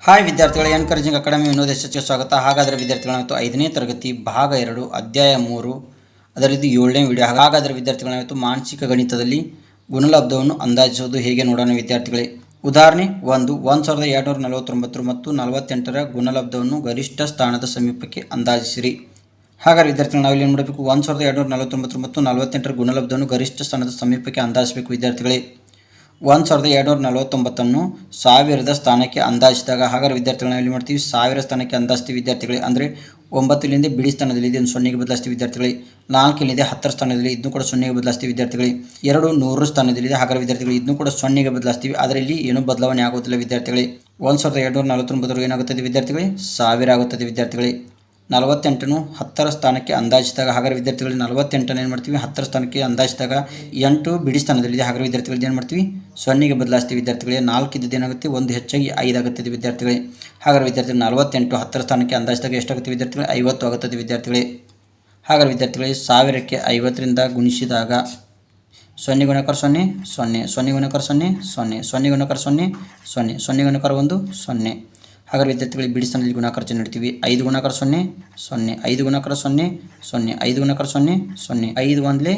Hi ವಿದ್ಯಾರ್ಥಿಗಳ encouraging academy ವಿನೋದ ಎಸ್ಎಚ್ಗೆ ಸ್ವಾಗತ. ಹಾಗಾದರೆ ವಿದ್ಯಾರ್ಥಿಗಳ ಇವತ್ತು 5ನೇ ತರಗತಿ ಭಾಗ 2 ಅಧ್ಯಾಯ 3 ಅದರಿಂದ 7ನೇ ವಿಡಿಯೋ. ಹಾಗಾದರೆ ವಿದ್ಯಾರ್ಥಿಗಳ ಇವತ್ತು ಮಾನಸಿಕ ಗಣಿತದಲ್ಲಿ ಗುಣಲಬ್ಧವನ್ನು ಅಂದಾಜಿಸುವುದು ಹೇಗೆ ನೋಡೋಣ ವಿದ್ಯಾರ್ಥಿಗಳೇ. ಉದಾಹರಣೆ 1 1249 ಮತ್ತು 48ರ ಗುಣಲಬ್ಧವನ್ನು ಗರಿಷ್ಠ ಸ್ಥಾನದ ಸಮೀಪಕ್ಕೆ ಅಂದಾಜಿಸಿರಿ. ಹಾಗಾದರೆ ವಿದ್ಯಾರ್ಥಿಗಳು ನಾವಿಲ್ಲಿ ಏನು ಮಾಡಬೇಕು? 1249 ಮತ್ತು 48ರ ಗುಣಲಬ್ಧವನ್ನು ಗರಿಷ್ಠ ಸ್ಥಾನದ ಸಮೀಪಕ್ಕೆ ಅಂದಾಜಿಸಬೇಕು ವಿದ್ಯಾರ್ಥಿಗಳೇ. 1249 1000ದ ಸ್ಥಾನಕ್ಕೆ ಅಂದಾಜಿಸಿದಾಗ, ಹಾಗಾದರೆ ವಿದ್ಯಾರ್ಥಿಗಳನ್ನ ಎಲ್ಲಿ ಮಾಡ್ತೀವಿ? 1000 ಸ್ಥಾನಕ್ಕೆ ಅಂದಾಜಿಸ್ತೀವಿ ವಿದ್ಯಾರ್ಥಿಗಳೇ. ಅಂದರೆ 9 ಇಲ್ಲಿಂದ ಬಿಡಿ ಸ್ಥಾನದಲ್ಲಿ ಇದನ್ನು 0ಗೆ ಬದಲಾಯಿಸ್ತೀವಿ ವಿದ್ಯಾರ್ಥಿಗಳೇ. 4 ಇಲ್ಲಿದೆ 10ರ ಸ್ಥಾನದಲ್ಲಿ ಇದನ್ನು ಕೂಡ 0ಗೆ ಬದಲಾಯಿಸ್ತೀವಿ ವಿದ್ಯಾರ್ಥಿಗಳೇ. 2 100 ಸ್ಥಾನದಲ್ಲಿದೆ, ಹಾಗಾದರೆ ವಿದ್ಯಾರ್ಥಿಗಳು ಇದನ್ನು ಕೂಡ 0ಗೆ ಬದಲಾಯಿಸ್ತೀವಿ. ಆದರೆ ಇಲ್ಲಿ ಏನೂ ಬದಲಾವಣೆ ಆಗುತ್ತಿಲ್ಲ ವಿದ್ಯಾರ್ಥಿಗಳೇ. 1249 ಏನಾಗುತ್ತದೆ ವಿದ್ಯಾರ್ಥಿಗಳೇ? 1000 ಆಗುತ್ತದೆ ವಿದ್ಯಾರ್ಥಿಗಳೇ. 48ನ್ನು 10ರ ಸ್ಥಾನಕ್ಕೆ ಅಂದಾಜಿಸಿದಾಗ, ಹಾಗಾದರೆ ವಿದ್ಯಾರ್ಥಿಗಳು 48ನ್ನು ಏನು ಮಾಡ್ತೀವಿ? 10ರ ಸ್ಥಾನಕ್ಕೆ ಅಂದಾಜಿಸಿದಾಗ 8 ಬಿಡಿ ಸ್ಥಾನದಲ್ಲಿದೆ, ಹಾಗಾದರೆ ವಿದ್ಯಾರ್ಥಿಗಳು ಏನು ಮಾಡ್ತೀವಿ? 0ಗೆ ಬದಲಾಯಿಸ್ತೀವಿ ವಿದ್ಯಾರ್ಥಿಗಳೇ. 4 ಇದ್ದದ್ದು ಏನಾಗುತ್ತೆ? 1 ಹೆಚ್ಚಾಗಿ 5 ಆಗುತ್ತದೆ ವಿದ್ಯಾರ್ಥಿಗಳೇ. ಹಾಗಾದರೆ ವಿದ್ಯಾರ್ಥಿಗಳು 48 10ರ ಸ್ಥಾನಕ್ಕೆ ಅಂದಾಜಿಸಿದಾಗ ಎಷ್ಟಾಗುತ್ತೆ ವಿದ್ಯಾರ್ಥಿಗಳೇ? 50 ಆಗುತ್ತದೆ ವಿದ್ಯಾರ್ಥಿಗಳೇ. ಹಾಗಾದರೆ ವಿದ್ಯಾರ್ಥಿಗಳೇ 1000ಕ್ಕೆ 50ರಿಂದ ಗುಣಿಸಿದಾಗ 0 ಗುಣಾಕಾರ 0 0 0 ಗುಣಾಕಾರ 0 0 0 ಗುಣಾಕಾರ 0 0 0 ಗುಣಾಕಾರ 1 0. ಹಾಗಾದರೆ ವಿದ್ಯಾರ್ಥಿಗಳಿಗೆ ಬಿಡಿ ಸ್ಥಾನದಲ್ಲಿ ಗುಣಾಕಾರ ಚಿಹ್ನೆ ಇಡ್ತೀವಿ. 5 ಗುಣಾಕಾರ 0 0 5 ಗುಣಾಕಾರ 0 0 5 ಗುಣಾಕಾರ 0 0 5 1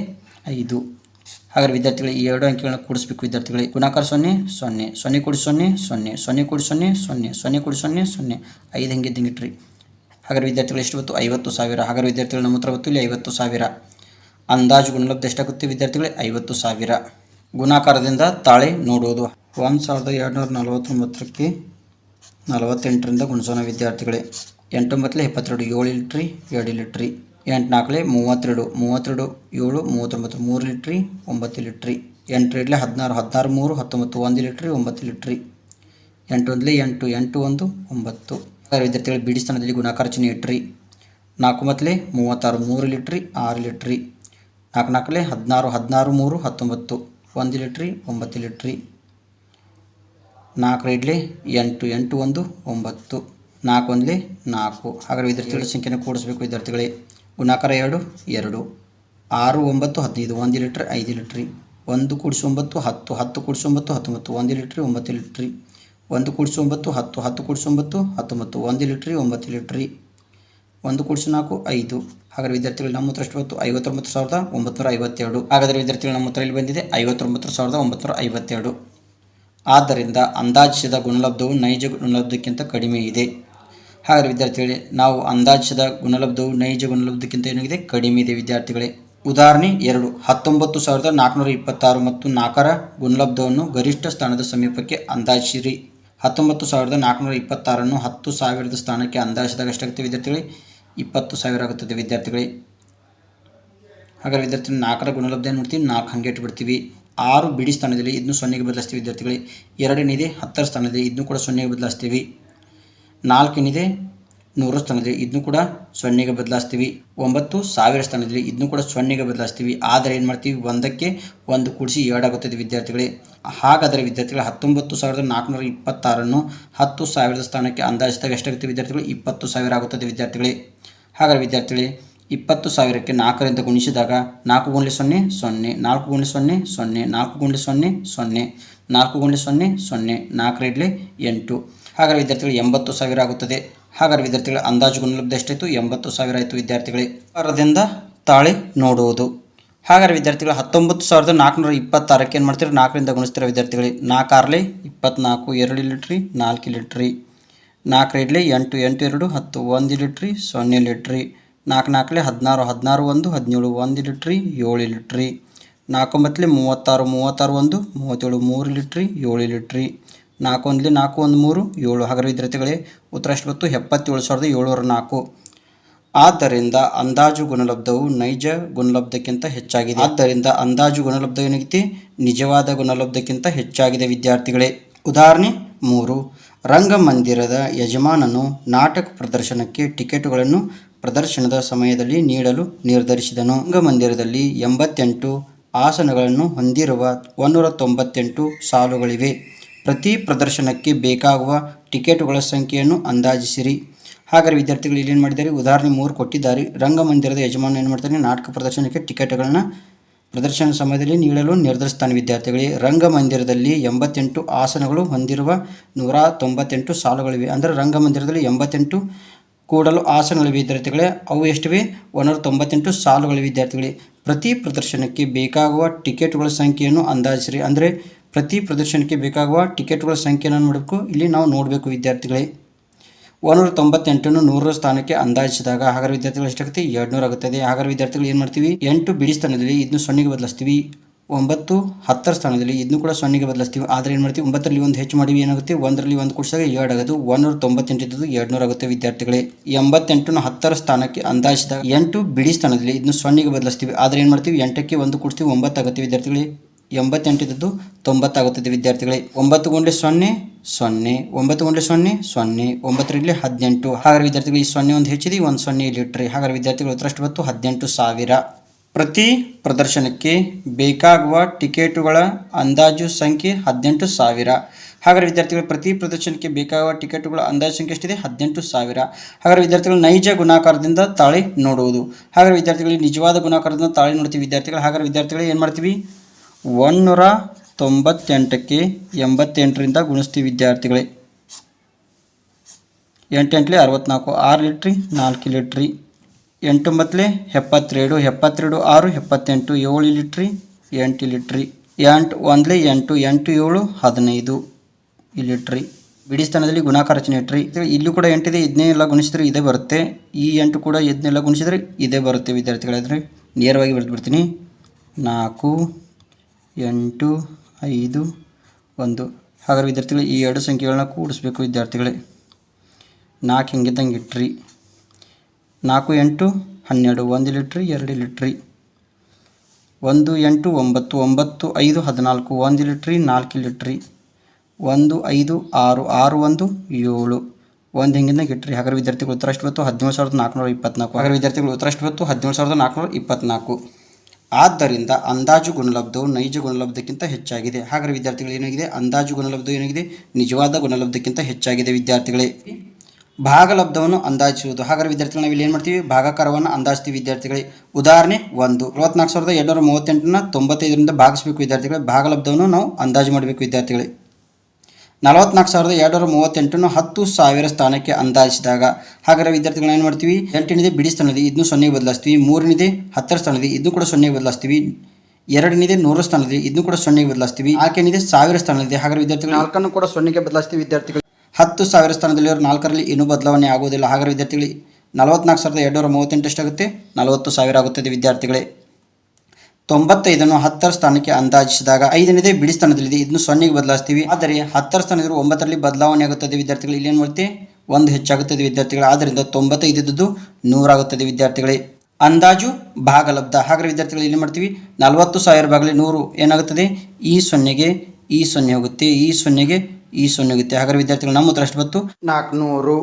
5. ಹಾಗಾದರೆ ವಿದ್ಯಾರ್ಥಿಗಳು ಈ ಎರಡು ಅಂಕಿಗಳನ್ನ ಕೂಡಿಸಬೇಕು ವಿದ್ಯಾರ್ಥಿಗಳಿಗೆ. ಗುಣಾಕಾರ 0 0 0 ಕೂಡಿ 0 0 0 ಕೂಡಿ 0 0 0 ಕೂಡಿ 0 0 5 ಹಿಂಗೆ ಇಟ್ರಿ. ಹಾಗಾದರೆ ವಿದ್ಯಾರ್ಥಿಗಳು ಎಷ್ಟು ಬಂತು? 50,000. ಹಾಗಾದರೆ ವಿದ್ಯಾರ್ಥಿಗಳು ನಮ್ಮ ಹತ್ರ ಬಂತು ಇಲ್ಲಿ 50,000. ಅಂದಾಜು ಗುಣಲಬ್ಧ ಎಷ್ಟಾಗುತ್ತೆ ವಿದ್ಯಾರ್ಥಿಗಳೇ? 50,000. ಗುಣಾಕಾರದಿಂದ ತಾಳೆ ನೋಡುವುದು. 1249ಕ್ಕೆ 48ರಿಂದ ಗುಣಿಸೋಣ ವಿದ್ಯಾರ್ಥಿಗಳೇ. 8 9 72 7 ಲೀಟ್ರಿ 2 ಲೀಟ್ರಿ 8 4 32 32 7 39 3 ಲೀಟ್ರಿ 9 ಲೀಟ್ರಿ 8 2 16 16 3 19 1 ಲೀಟ್ರಿ 9 ಲೀಟ್ರಿ 8 1 8 8 1 9. ಹಾಗಾದರೆ ವಿದ್ಯಾರ್ಥಿಗಳು ಬಿಡಿ ಸ್ಥಾನದಲ್ಲಿ ಗುಣಾಕಾರ ಚಿಹ್ನೆ ಇಟ್ರಿ. 4 9 36 3 ಲೀಟ್ರಿ 6 ಲೀಟ್ರಿ 4 4 16 16 3 19 1 ಲೀಟ್ರಿ 9 ಲೀಟ್ರಿ 4 2 8 8 1 9 4 1 4. ಹಾಗಾದರೆ ವಿದ್ಯಾರ್ಥಿಗಳ ಸಂಖ್ಯೆಯನ್ನು ಕೂಡಿಸಬೇಕು ವಿದ್ಯಾರ್ಥಿಗಳೇ. ಗುಣಾಕಾರ 2 2 6 9 15 1 ಲೀಟ್ರ್ 5 ಲೀಟ್ರಿ 1 ಕೂಡಿಸಿ 9 10 10 ಕೂಡಿಸಿ 9 19 1 ಲೀಟ್ರಿ 9 ಲೀಟ್ರಿ 1 ಕೂಡಿಸಿ 9 10 10 ಕೂಡಿಸಿ 9 19 1 ಲೀಟ್ರಿ 9 ಲೀಟ್ರಿ 1 ಕೂಡಿಸಿ 4 5. ಹಾಗಾದರೆ ವಿದ್ಯಾರ್ಥಿಗಳು ನಮ್ಮ ಹತ್ರ ಎಷ್ಟು ಬಂತು? 59,952. ಹಾಗಾದರೆ ವಿದ್ಯಾರ್ಥಿಗಳು ನಮ್ಮ ಹತ್ರ ಇಲ್ಲಿ ಬಂದಿದೆ 59,952. ಆದ್ದರಿಂದ ಅಂದಾಜಿಸಿದ ಗುಣಲಬ್ಧವು ನೈಜ ಗುಣಲಬ್ಧಕ್ಕಿಂತ ಕಡಿಮೆ ಇದೆ. ಹಾಗಾದರೆ ವಿದ್ಯಾರ್ಥಿಗಳೇ ನಾವು ಅಂದಾಜಿಸಿದ ಗುಣಲಬ್ಧವು ನೈಜ ಗುಣಲಬ್ಧಕ್ಕಿಂತ ಏನಾಗಿದೆ? ಕಡಿಮೆ ಇದೆ ವಿದ್ಯಾರ್ಥಿಗಳೇ. ಉದಾಹರಣೆ 2 19,426 ಮತ್ತು 4ರ ಗುಣಲಬ್ಧವನ್ನು ಗರಿಷ್ಠ ಸ್ಥಾನದ ಸಮೀಪಕ್ಕೆ ಅಂದಾಜಿಸಿರಿ. 19,426ನ್ನು 10,000ದ ಸ್ಥಾನಕ್ಕೆ ಅಂದಾಜಿಸಿದಾಗ ಎಷ್ಟಾಗುತ್ತೆ ವಿದ್ಯಾರ್ಥಿಗಳೇ? 20,000 ಆಗುತ್ತದೆ ವಿದ್ಯಾರ್ಥಿಗಳೇ. ಹಾಗಾದರೆ ವಿದ್ಯಾರ್ಥಿ 4ರ ಗುಣಲಬ್ಧ ಏನು ಮಾಡ್ತೀವಿ? 4 ಹಾಗೆ ಇಟ್ಬಿಡ್ತೀವಿ. 6 ಬಿಡಿ ಸ್ಥಾನದಲ್ಲಿ ಇದನ್ನು 0ಗೆ ಬದಲಾಯಿಸ್ತೀವಿ ವಿದ್ಯಾರ್ಥಿಗಳೇ. 2 ಏನಿದೆ 10ರ ಸ್ಥಾನದಲ್ಲಿ ಇದನ್ನು ಕೂಡ 0ಗೆ ಬದಲಾಯಿಸ್ತೀವಿ. 4 ಏನಿದೆ 100 ಸ್ಥಾನದಲ್ಲಿ ಇದನ್ನು ಕೂಡ 0ಗೆ ಬದಲಾಯಿಸ್ತೀವಿ. 9 1000 ಸ್ಥಾನದಲ್ಲಿ ಇದನ್ನು ಕೂಡ 0ಗೆ ಬದಲಾಯಿಸ್ತೀವಿ. ಆದರೆ ಏನು ಮಾಡ್ತೀವಿ? 1ಕ್ಕೆ 1 ಕೂಡಿಸಿ 2 ಆಗುತ್ತದೆ ವಿದ್ಯಾರ್ಥಿಗಳೇ. ಹಾಗಾದರೆ ವಿದ್ಯಾರ್ಥಿಗಳು 19,426ನ್ನು 10,000ದ ಸ್ಥಾನಕ್ಕೆ ಅಂದಾಜಿಸಿದಾಗ ಎಷ್ಟಾಗುತ್ತೆ ವಿದ್ಯಾರ್ಥಿಗಳು? 20,000 ಆಗುತ್ತದೆ ವಿದ್ಯಾರ್ಥಿಗಳೇ. ಹಾಗಾದರೆ ವಿದ್ಯಾರ್ಥಿಗಳೇ 20,000ಕ್ಕೆ 4ರಿಂದ ಗುಣಿಸಿದಾಗ 4 × 0 0 4 × 0 0 4 × 0 0 4 × 0 0 4 2 8. ಹಾಗಾದರೆ ವಿದ್ಯಾರ್ಥಿಗಳು 80,000 ಆಗುತ್ತದೆ. ಹಾಗಾದರೆ ವಿದ್ಯಾರ್ಥಿಗಳ ಅಂದಾಜು ಗುಣಲಬ್ಧ ಎಷ್ಟಾಯಿತು? 80,000 ಆಯಿತು ವಿದ್ಯಾರ್ಥಿಗಳೇ. ಅದರಿಂದ ತಾಳೆ ನೋಡುವುದು. ಹಾಗಾದರೆ ವಿದ್ಯಾರ್ಥಿಗಳು 19,426ಕ್ಕೆ ಏನು ಮಾಡ್ತೀರಿ? 4ರಿಂದ ಗುಣಿಸ್ತೀರ ವಿದ್ಯಾರ್ಥಿಗಳೇ. 4 6 24 2 ಲೀಟ್ರಿ 4 ಲೀಟ್ರಿ 4 2 8 8 2 10 1 ಲೀಟ್ರಿ 0 ಲೀಟ್ರಿ 4 4 16 16 1 17 1 ಲೀಟ್ರಿ 7 ಲೀಟ್ರಿ 4 9 36 36 1 37 3 ಲೀಟ್ರಿ 7 ಲೀಟ್ರಿ 4 1 4 1 3 7. ಹಾಗಾದರೆ ವಿದ್ಯಾರ್ಥಿಗಳೇ ಉತ್ತರ ಎಷ್ಟು ಬಂತು? 77,704. ಆದ್ದರಿಂದ ಅಂದಾಜು ಗುಣಲಬ್ಧವು ನೈಜ ಗುಣಲಬ್ಧಕ್ಕಿಂತ ಹೆಚ್ಚಾಗಿದೆ. ಆದ್ದರಿಂದ ಅಂದಾಜು ಗುಣಲಬ್ಧ ಏನಾಗಿದೆ? ನಿಜವಾದ ಗುಣಲಬ್ಧಕ್ಕಿಂತ ಹೆಚ್ಚಾಗಿದೆ ವಿದ್ಯಾರ್ಥಿಗಳೇ. ಉದಾಹರಣೆ 3 ರಂಗಮಂದಿರದ ಯಜಮಾನನು ನಾಟಕ ಪ್ರದರ್ಶನಕ್ಕೆ ಟಿಕೆಟುಗಳನ್ನು ಪ್ರದರ್ಶನದ ಸಮಯದಲ್ಲಿ ನೀಡಲು ನಿರ್ಧರಿಸಿದನು. ರಂಗಮಂದಿರದಲ್ಲಿ 88 ಆಸನಗಳನ್ನು ಹೊಂದಿರುವ 198 ಸಾಲುಗಳಿವೆ. ಪ್ರತಿ ಪ್ರದರ್ಶನಕ್ಕೆ ಬೇಕಾಗುವ ಟಿಕೆಟುಗಳ ಸಂಖ್ಯೆಯನ್ನು ಅಂದಾಜಿಸಿರಿ. ಹಾಗಾದರೆ ವಿದ್ಯಾರ್ಥಿಗಳು ಇಲ್ಲೇನು ಮಾಡಿದ್ದಾರೆ? ಉದಾಹರಣೆ 3 ಕೊಟ್ಟಿದ್ದಾರೆ. ರಂಗಮಂದಿರದ ಯಜಮಾನ ಏನು ಮಾಡ್ತಾನೆ? ನಾಟಕ ಪ್ರದರ್ಶನಕ್ಕೆ ಟಿಕೆಟ್ಗಳನ್ನು ಪ್ರದರ್ಶನ ಸಮಯದಲ್ಲಿ ನೀಡಲು ನಿರ್ಧರಿಸುತ್ತಾನೆ ವಿದ್ಯಾರ್ಥಿಗಳೇ. ರಂಗಮಂದಿರದಲ್ಲಿ 88 ಆಸನಗಳು ಹೊಂದಿರುವ 198 ಸಾಲುಗಳಿವೆ. ಅಂದರೆ ರಂಗಮಂದಿರದಲ್ಲಿ 88 ಕೂಡಲು ಆಸನಗಳಿವೆ ವಿದ್ಯಾರ್ಥಿಗಳೇ. ಅವು ಎಷ್ಟಿವೆ? 198 ಸಾಲುಗಳಿವೆ ವಿದ್ಯಾರ್ಥಿಗಳೇ. ಪ್ರತಿ ಪ್ರದರ್ಶನಕ್ಕೆ ಬೇಕಾಗುವ ಟಿಕೆಟ್ಗಳ ಸಂಖ್ಯೆಯನ್ನು ಅಂದಾಜಿಸಿರಿ. ಅಂದರೆ ಪ್ರತಿ ಪ್ರದರ್ಶನಕ್ಕೆ ಬೇಕಾಗುವ ಟಿಕೆಟ್ಗಳ ಸಂಖ್ಯೆಯನ್ನು ಮಾಡಬೇಕು, ಇಲ್ಲಿ ನಾವು ನೋಡಬೇಕು ವಿದ್ಯಾರ್ಥಿಗಳೇ. 198 100 ಸ್ಥಾನಕ್ಕೆ ಅಂದಾಜಿಸಿದಾಗ ಹಾಗಾದ್ರೆ ವಿದ್ಯಾರ್ಥಿಗಳು ಎಷ್ಟಾಗುತ್ತೆ? 200 ಆಗುತ್ತದೆ. ಹಾಗಾದ್ರೆ ವಿದ್ಯಾರ್ಥಿಗಳು ಏನು ಮಾಡ್ತೀವಿ? 8 ಬಿಡಿ ಸ್ಥಾನದಲ್ಲಿ ಇದನ್ನು 0ಗೆ ಬದಲಿಸ್ತೀವಿ. 9 10 ಸ್ಥಾನದಲ್ಲಿ ಇದನ್ನು ಕೂಡ 0ಗೆ ಬದಲಿಸ್ತೀವಿ. ಆದರೆ ಏನು ಮಾಡ್ತೀವಿ? 9ರಲ್ಲಿ 1 ಹೆಚ್ಚು ಮಾಡಿವಿ, ಏನಾಗುತ್ತೆ? 1ರಲ್ಲಿ 1 ಕೂಡಿಸಿದಾಗ 2 ಆಗೋದು. 198 ಇದ್ದದ್ದು 200 ಆಗುತ್ತೆ ವಿದ್ಯಾರ್ಥಿಗಳೇ. 88 10 ಸ್ಥಾನಕ್ಕೆ ಅಂದಾಜಿಸಿದಾಗ 8 ಬಿಡಿ ಸ್ಥಾನದಲ್ಲಿ ಇದನ್ನು 0ಗೆ ಬದಲಿಸ್ತೀವಿ. ಆದರೆ ಏನು ಮಾಡ್ತೀವಿ? 8ಕ್ಕೆ 1 ಕೂಡಿಸ್ತೀವಿ, 9 ಆಗುತ್ತೆ ವಿದ್ಯಾರ್ಥಿಗಳೇ. 88 ಇದ್ದದ್ದು 90 ಆಗುತ್ತದೆ ವಿದ್ಯಾರ್ಥಿಗಳೇ. 9 × 0 0, 9 × 0 0, 9ರಲ್ಲಿ 18. ಹಾಗಾದ್ರೆ ವಿದ್ಯಾರ್ಥಿಗಳು ಈ 0 ಒಂದು ಹೆಚ್ಚಿದೆ, 1 0 ಇಲ್ಲಿ ಇಟ್ಟರೆ ಹಾಗಾದ್ರೆ ವಿದ್ಯಾರ್ಥಿಗಳು ಉತ್ತರ ಎಷ್ಟು ಬಂತು? 18,000. ಪ್ರತಿ ಪ್ರದರ್ಶನಕ್ಕೆ ಬೇಕಾಗುವ ಟಿಕೆಟುಗಳ ಅಂದಾಜು ಸಂಖ್ಯೆ 18,000. ಹಾಗಾದ್ರೆ ವಿದ್ಯಾರ್ಥಿಗಳು ಪ್ರತಿ ಪ್ರದರ್ಶನಕ್ಕೆ ಬೇಕಾಗುವ ಟಿಕೆಟುಗಳ ಅಂದಾಜು ಸಂಖ್ಯೆ ಎಷ್ಟಿದೆ? 18,000. ಹಾಗಾದ್ರೆ ವಿದ್ಯಾರ್ಥಿಗಳು ನೈಜ ಗುಣಾಕಾರದಿಂದ ತಾಳೆ ನೋಡುವುದು. ಹಾಗಾದ್ರೆ ವಿದ್ಯಾರ್ಥಿಗಳಿಗೆ ನಿಜವಾದ ಗುಣಾಕಾರದಿಂದ ತಾಳೆ ನೋಡ್ತೀವಿ ವಿದ್ಯಾರ್ಥಿಗಳು. ಹಾಗಾದ್ರೆ ವಿದ್ಯಾರ್ಥಿಗಳು ಏನು ಮಾಡ್ತೀವಿ? 198ಕ್ಕೆ 88ರಿಂದ ಗುಣಿಸ್ತೀವಿ ವಿದ್ಯಾರ್ಥಿಗಳೇ. 8 8 64, 6 ಲೀಟ್ರಿ 4 ಲೀಟ್ರಿ, 8 9 72, 72 6 78, 7 ಲೀಟ್ರಿ 8 ಲೀಟ್ರಿ, 8 1 8, 8 7 15 ಲೀಟ್ರಿ. ಬಿಡಿ ಸ್ಥಾನದಲ್ಲಿ ಗುಣಾಕಾರ ರಚನೆ ಇಟ್ರಿ. ಇಲ್ಲೂ ಕೂಡ 8 ಇದೆ, ಇದನ್ನೆಲ್ಲ ಗುಣಿಸಿದ್ರೆ ಇದೇ ಬರುತ್ತೆ. ಈ 8 ಕೂಡ ಇದನ್ನೆಲ್ಲ ಗುಣಿಸಿದ್ರೆ ಇದೇ ಬರುತ್ತೆ ವಿದ್ಯಾರ್ಥಿಗಳಾದರೆ ನೇರವಾಗಿ ಬರೆದುಬಿಡ್ತೀನಿ. 4 8 5 1. ಹಾಗಾದ್ರೆ ವಿದ್ಯಾರ್ಥಿಗಳು ಈ ಎರಡು ಸಂಖ್ಯೆಗಳನ್ನ ಕೂಡಿಸ್ಬೇಕು ವಿದ್ಯಾರ್ಥಿಗಳೇ. 4 ಹಿಂಗಿದ್ದಂಗೆ ಇಟ್ರಿ. 4 8 12, 1 ಲೀಟ್ರಿ 2 ಲೀಟ್ರಿ, 1 8 9, 9 5 14, 1 ಲೀಟ್ರಿ 4 ಲೀಟ್ರಿ, 1 5 6, 6 1 7, 1 ಹಿಂಗಿದ್ದಂಗೆ ಇಟ್ರಿ. ಹಾಗಾದ್ರೆ ವಿದ್ಯಾರ್ಥಿಗಳು ಉತ್ತರ ಎಷ್ಟು ಬಂತು? 17,424. ಹಾಗಾದ್ರೆ ವಿದ್ಯಾರ್ಥಿಗಳು ಉತ್ತರ ಎಷ್ಟು ಬಂತು? 17,424. ಆದ್ದರಿಂದ ಅಂದಾಜು ಗುಣಲಬ್ಧವು ನೈಜ ಗುಣಲಬ್ಧಕ್ಕಿಂತ ಹೆಚ್ಚಾಗಿದೆ. ಹಾಗಾದರೆ ವಿದ್ಯಾರ್ಥಿಗಳು ಏನಾಗಿದೆ? ಅಂದಾಜು ಗುಣಲಬ್ಧವು ಏನಾಗಿದೆ? ನಿಜವಾದ ಗುಣಲಬ್ಧಕ್ಕಿಂತ ಹೆಚ್ಚಾಗಿದೆ ವಿದ್ಯಾರ್ಥಿಗಳೇ. ಭಾಗಲಬ್ಧವನ್ನು ಅಂದಾಜಿಸುವುದು. ಹಾಗಾದರೆ ವಿದ್ಯಾರ್ಥಿಗಳು ನಾವು ಇಲ್ಲಿ ಏನು ಮಾಡ್ತೀವಿ? ಭಾಗಾಕಾರವನ್ನು ಅಂದಾಜಿಸ್ತೀವಿ ವಿದ್ಯಾರ್ಥಿಗಳೇ. ಉದಾಹರಣೆ 1, 44,238ನ 95ರಿಂದ ಭಾಗಿಸಬೇಕು ವಿದ್ಯಾರ್ಥಿಗಳೇ. ಭಾಗಲಬ್ಧವನ್ನು ನಾವು ಅಂದಾಜು ಮಾಡಬೇಕು ವಿದ್ಯಾರ್ಥಿಗಳೇ. 44,238ನ್ನು 10,000 ಸ್ಥಾನಕ್ಕೆ ಅಂದಾಜಿಸಿದಾಗ ಹಾಗಾದರೆ ವಿದ್ಯಾರ್ಥಿಗಳು ಏನು ಮಾಡ್ತೀವಿ? 8 ಏನಿದೆ ಬಿಡಿ ಸ್ಥಾನದಲ್ಲಿ ಇದನ್ನು 0ಗೆ ಬದಲಾಯಿಸ್ತೀವಿ. 3 ಏನಿದೆ 10 ಸ್ಥಾನದಲ್ಲಿ ಇದನ್ನು ಕೂಡ 0ಗೆ ಬದಲಾಯಿಸ್ತೀವಿ. 2 ಏನಿದೆ 100 ಸ್ಥಾನದಲ್ಲಿ ಇದನ್ನು ಕೂಡ 0ಗೆ ಬದಲಾಯಿಸ್ತೀವಿ. 4 ಏನಿದೆ 1000 ಸ್ಥಾನದಲ್ಲಿ ಹಾಗಾದರೆ ವಿದ್ಯಾರ್ಥಿಗಳು 4ಅನ್ನು ಕೂಡ 0ಗೆ ಬದಲಾಯಿಸ್ತೀವಿ ವಿದ್ಯಾರ್ಥಿಗಳು. 10,000 ಸ್ಥಾನದಲ್ಲಿರೋ 4ರಲ್ಲಿ ಏನೂ ಬದಲಾವಣೆ ಆಗುವುದಿಲ್ಲ. ಹಾಗಾದರೆ ವಿದ್ಯಾರ್ಥಿಗಳು 44,238 ಎಷ್ಟಾಗುತ್ತೆ? 40,000 ಆಗುತ್ತದೆ ವಿದ್ಯಾರ್ಥಿಗಳೇ. 95ನ್ನು 10ರ ಸ್ಥಾನಕ್ಕೆ ಅಂದಾಜಿಸಿದಾಗ 5 ಏನಿದೆ ಬಿಡಿ ಸ್ಥಾನದಲ್ಲಿದೆ ಇದನ್ನು 0ಗೆ ಬದಲಾಯಿಸ್ತೀವಿ. ಆದರೆ 10ರ ಸ್ಥಾನದಲ್ಲಿ 9ರಲ್ಲಿ ಬದಲಾವಣೆ ಆಗುತ್ತದೆ ವಿದ್ಯಾರ್ಥಿಗಳು. ಇಲ್ಲಿ ಏನು ಮಾಡುತ್ತೆ? 1 ಹೆಚ್ಚಾಗುತ್ತದೆ ವಿದ್ಯಾರ್ಥಿಗಳು. ಆದ್ದರಿಂದ 95 ಇದ್ದದ್ದು 100 ಆಗುತ್ತದೆ ವಿದ್ಯಾರ್ಥಿಗಳೇ. ಅಂದಾಜು ಭಾಗಲಬ್ಧ. ಹಾಗಾದರೆ ವಿದ್ಯಾರ್ಥಿಗಳು ಇಲ್ಲಿ ಮಾಡ್ತೀವಿ? 40,000 ಭಾಗಲಿ 100 ಏನಾಗುತ್ತದೆ? ಈ 0ಗೆ ಈ 0 ಹೋಗುತ್ತೆ, ಈ 0ಗೆ ಈ 0 ಹೋಗುತ್ತೆ. ಹಾಗಾದರೆ ವಿದ್ಯಾರ್ಥಿಗಳು ನಮ್ಮ ಉತ್ತರ ಎಷ್ಟು ಬಂತು? 400.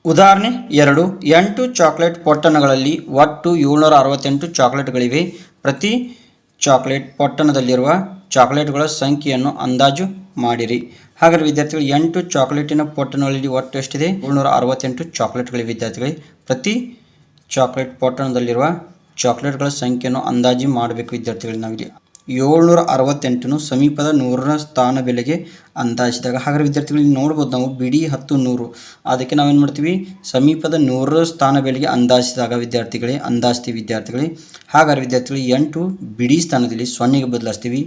ಉದಾಹರಣೆ 2, 8 ಚಾಕ್ಲೇಟ್ ಪೊಟ್ಟಣಗಳಲ್ಲಿ ಒಟ್ಟು 768 ಚಾಕ್ಲೇಟ್ಗಳಿವೆ. ಪ್ರತಿ ಚಾಕ್ಲೇಟ್ ಪೊಟ್ಟಣದಲ್ಲಿರುವ ಚಾಕ್ಲೇಟ್ಗಳ ಸಂಖ್ಯೆಯನ್ನು ಅಂದಾಜು ಮಾಡಿರಿ. ಹಾಗಾದರೆ ವಿದ್ಯಾರ್ಥಿಗಳು 8 ಚಾಕ್ಲೇಟಿನ ಪೊಟ್ಟಣಗಳಲ್ಲಿ ಒಟ್ಟು ಎಷ್ಟಿದೆ? 768 ಚಾಕ್ಲೇಟ್ಗಳಿವೆ ವಿದ್ಯಾರ್ಥಿಗಳೇ. ಪ್ರತಿ ಚಾಕ್ಲೇಟ್ ಪೊಟ್ಟಣದಲ್ಲಿರುವ ಚಾಕ್ಲೇಟ್ಗಳ ಸಂಖ್ಯೆಯನ್ನು ಅಂದಾಜು ಮಾಡಬೇಕು ವಿದ್ಯಾರ್ಥಿಗಳು. ನಾವಿಲ್ಲಿ 768ನ್ನು ಸಮೀಪದ 100ರ ಸ್ಥಾನ ಬೆಲೆಗೆ ಅಂದಾಜಿಸಿದಾಗ ಹಾಗಾದರೆ ವಿದ್ಯಾರ್ಥಿಗಳು ನೋಡ್ಬೋದು ನಾವು ಬಿಡಿ 10 100 ಅದಕ್ಕೆ ನಾವೇನು ಮಾಡ್ತೀವಿ? ಸಮೀಪದ 100ರ ಸ್ಥಾನ ಬೆಲೆಗೆ ಅಂದಾಜಿಸಿದಾಗ ವಿದ್ಯಾರ್ಥಿಗಳೇ ಅಂದಾಜಿಸ್ತೀವಿ ವಿದ್ಯಾರ್ಥಿಗಳೇ. ಹಾಗಾದರೆ ವಿದ್ಯಾರ್ಥಿಗಳು 8 ಬಿಡಿ ಸ್ಥಾನದಲ್ಲಿ 0ಗೆ ಬದಲಾಯಿಸ್ತೀವಿ.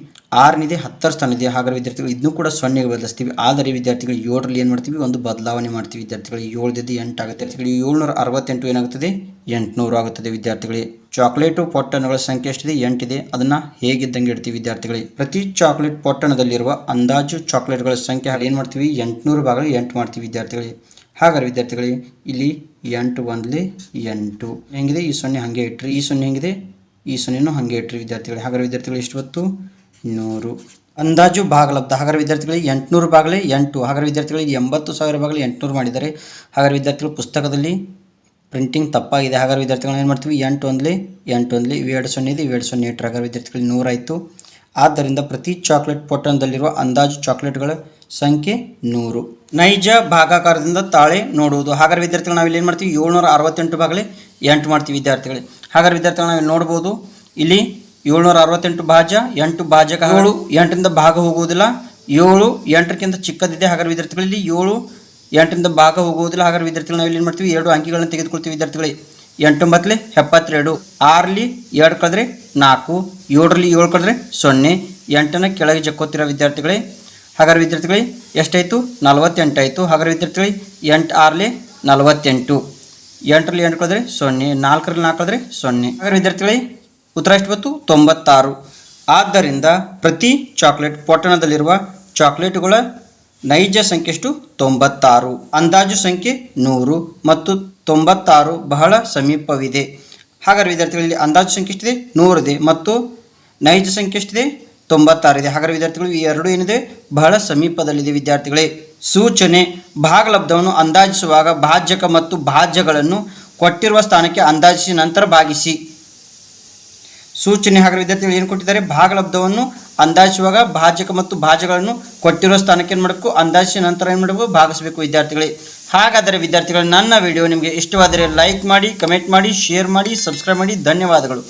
6 ಏನಿದೆ 10ರ ಸ್ಥಾನ ಇದೆ ಹಾಗಾದರೆ ವಿದ್ಯಾರ್ಥಿಗಳು ಇದನ್ನು ಕೂಡ 0ಗೆ ಬದಲಿಸ್ತೀವಿ. ಆದರೆ ವಿದ್ಯಾರ್ಥಿಗಳು 7ರಲ್ಲಿ ಏನು ಮಾಡ್ತೀವಿ? ಒಂದು ಬದಲಾವಣೆ ಮಾಡ್ತೀವಿ ವಿದ್ಯಾರ್ಥಿಗಳು. 7 8 ಆಗುತ್ತೆ ವಿದ್ಯಾರ್ಥಿಗಳು. 768 ಏನಾಗುತ್ತದೆ? 800 ಆಗುತ್ತದೆ ವಿದ್ಯಾರ್ಥಿಗಳೇ. ಚಾಕ್ಲೇಟು ಪೊಟ್ಟಣಗಳ ಸಂಖ್ಯೆ ಎಷ್ಟಿದೆ? 8 ಇದೆ. ಅದನ್ನು ಹೇಗಿದ್ದಂಗೆ ಇಡ್ತೀವಿ ವಿದ್ಯಾರ್ಥಿಗಳೇ. ಪ್ರತಿ ಚಾಕ್ಲೇಟ್ ಪೊಟ್ಟಣದಲ್ಲಿರುವ ಅಂದಾಜು ಚಾಕ್ಲೇಟ್ಗಳ ಸಂಖ್ಯೆ ಏನು ಮಾಡ್ತೀವಿ? 800 ಭಾಗದಲ್ಲಿ 8 ಮಾಡ್ತೀವಿ ವಿದ್ಯಾರ್ಥಿಗಳೇ. ಹಾಗಾದರೆ ವಿದ್ಯಾರ್ಥಿಗಳೇ ಇಲ್ಲಿ 8 1 8 ಹೆಂಗಿದೆ? ಈ 0 ಹಾಗೆ ಇಟ್ರಿ. ಈ 0 ಹೆಂಗಿದೆ? ಈ 0ನ್ನು ಹಾಗೆ ಇಟ್ರಿ ವಿದ್ಯಾರ್ಥಿಗಳೇ. ಹಾಗಾದರೆ ವಿದ್ಯಾರ್ಥಿಗಳು ಎಷ್ಟು ಬಂತು? 100. ಅಂದಾಜು ಭಾಗಲಬ್ಧ. ಹಾಗಾದರೆ ವಿದ್ಯಾರ್ಥಿಗಳಿಗೆ 800 ಭಾಗಲೇ 8. ಹಾಗಾದರೆ ವಿದ್ಯಾರ್ಥಿಗಳಿಗೆ 80,000 ಭಾಗಲೇ 800 ಮಾಡಿದ್ದಾರೆ. ಹಾಗಾದರೆ ವಿದ್ಯಾರ್ಥಿಗಳು ಪುಸ್ತಕದಲ್ಲಿ ಪ್ರಿಂಟಿಂಗ್ ತಪ್ಪಾಗಿದೆ. ಹಾಗಾದರೆ ವಿದ್ಯಾರ್ಥಿಗಳು ಏನು ಮಾಡ್ತೀವಿ? 8 1 8 1 ಇವೆರಡು 0 ಇದೆ, ಇವೆರಡು 0 ಇಟ್ಟರೆ ಹಾಗಾದರೆ ವಿದ್ಯಾರ್ಥಿಗಳಿಗೆ 100 ಆಯಿತು. ಆದ್ದರಿಂದ ಪ್ರತಿ ಚಾಕ್ಲೇಟ್ ಪೊಟ್ಟಣದಲ್ಲಿರುವ ಅಂದಾಜು ಚಾಕ್ಲೇಟ್ಗಳ ಸಂಖ್ಯೆ 100. ನೈಜ ಭಾಗಾಕಾರದಿಂದ ತಾಳೆ ನೋಡುವುದು. ಹಾಗಾದರೆ ವಿದ್ಯಾರ್ಥಿಗಳು ನಾವಿಲ್ಲಿ ಏನು ಮಾಡ್ತೀವಿ? 768 ಭಾಗಲೇ 8 ಮಾಡ್ತೀವಿ ವಿದ್ಯಾರ್ಥಿಗಳೇ. ಹಾಗಾದರೆ ವಿದ್ಯಾರ್ಥಿಗಳು ನಾವು ನೋಡ್ಬೋದು ಇಲ್ಲಿ 768 ಭಾಜ್ಯ 8 ಭಾಜಕ 7 8ರಿಂದ ಭಾಗ ಹೋಗುವುದಿಲ್ಲ 7 8ಕ್ಕಿಂತ ಚಿಕ್ಕದಿದೆ. ಹಾಗಾದ್ರೆ ವಿದ್ಯಾರ್ಥಿಗಳಲ್ಲಿ 7 8ರಿಂದ ಭಾಗ ಹೋಗುವುದಿಲ್ಲ. ಹಾಗಾದ್ರೆ ವಿದ್ಯಾರ್ಥಿಗಳು ನಾವು ಇಲ್ಲಿ ಏನು ಮಾಡ್ತೀವಿ 2 ಅಂಕಿಗಳನ್ನು ತೆಗೆದುಕೊಳ್ತೀವಿ ವಿದ್ಯಾರ್ಥಿಗಳೇ. 8 9 72 6ರಲ್ಲಿ 2 ಕಳೆದ್ರೆ 4 7ರಲ್ಲಿ 7 ಕಳೆದ್ರೆ 0 8ನ ಕೆಳಗೆ ಜಕ್ಕೋತಿರೋ ವಿದ್ಯಾರ್ಥಿಗಳೇ. ಹಾಗಾದ್ರೆ ವಿದ್ಯಾರ್ಥಿಗಳೇ ಎಷ್ಟಾಯಿತು 48 ಆಯಿತು. ಹಾಗಾದ್ರೆ ವಿದ್ಯಾರ್ಥಿಗಳೇ 8 6ರಲ್ಲಿ 48 8ರಲ್ಲಿ 8 ಕಳೆದ್ರೆ 0 4ರಲ್ಲಿ 4 ಕಳೆದ್ರೆ 0. ಹಾಗಾದ್ರೆ ವಿದ್ಯಾರ್ಥಿಗಳೇ ಉತ್ತರ ಎಷ್ಟು ಬಂತು 96. ಆದ್ದರಿಂದ ಪ್ರತಿ ಚಾಕ್ಲೇಟ್ ಪೊಟ್ಟಣದಲ್ಲಿರುವ ಚಾಕ್ಲೇಟುಗಳ ನೈಜ ಸಂಖ್ಯೆ ಎಷ್ಟು 96. ಅಂದಾಜು ಸಂಖ್ಯೆ 100 ಮತ್ತು 96 ಬಹಳ ಸಮೀಪವಿದೆ. ಹಾಗಾದ್ರೆ ವಿದ್ಯಾರ್ಥಿಗಳಲ್ಲಿ ಅಂದಾಜು ಸಂಖ್ಯೆ ಎಷ್ಟಿದೆ 100 ಇದೆ ಮತ್ತು ನೈಜ ಸಂಖ್ಯೆ ಎಷ್ಟಿದೆ 96 ಇದೆ. ಹಾಗಾದ್ರೆ ವಿದ್ಯಾರ್ಥಿಗಳು ಈ ಎರಡು ಏನಿದೆ ಬಹಳ ಸಮೀಪದಲ್ಲಿದೆ ವಿದ್ಯಾರ್ಥಿಗಳೇ. ಸೂಚನೆ ಭಾಗಲಬ್ಧವನ್ನು ಅಂದಾಜಿಸುವಾಗ ಭಾಜ್ಯಕ ಮತ್ತು ಭಾಜ್ಯಗಳನ್ನು ಕೊಟ್ಟಿರುವ ಸ್ಥಾನಕ್ಕೆ ಅಂದಾಜಿಸಿ ನಂತರ ಭಾಗಿಸಿ. ಸೂಚನೆ ಹಾಗಾದ್ರೆ ವಿದ್ಯಾರ್ಥಿಗಳು ಏನು ಕೊಟ್ಟಿದ್ದಾರೆ ಭಾಗಲಬ್ಧವನ್ನು ಅಂದಾಜಿಸುವಾಗ ಭಾಜ್ಯಕ ಮತ್ತು ಭಾಜ್ಯಗಳನ್ನು ಕೊಟ್ಟಿರುವ ಸ್ಥಾನಕ್ಕೆ ಏನು ಮಾಡಬೇಕು ಅಂದಾಜಿಸಿ ನಂತರ ಏನು ಮಾಡಬೇಕು ಭಾಗಿಸಬೇಕು ವಿದ್ಯಾರ್ಥಿಗಳೇ. ಹಾಗಾದರೆ ವಿದ್ಯಾರ್ಥಿಗಳು ನನ್ನ ವಿಡಿಯೋ ನಿಮಗೆ ಇಷ್ಟವಾದರೆ ಲೈಕ್ ಮಾಡಿ, ಕಮೆಂಟ್ ಮಾಡಿ, ಶೇರ್ ಮಾಡಿ, ಸಬ್ಸ್ಕ್ರೈಬ್ ಮಾಡಿ. ಧನ್ಯವಾದಗಳು.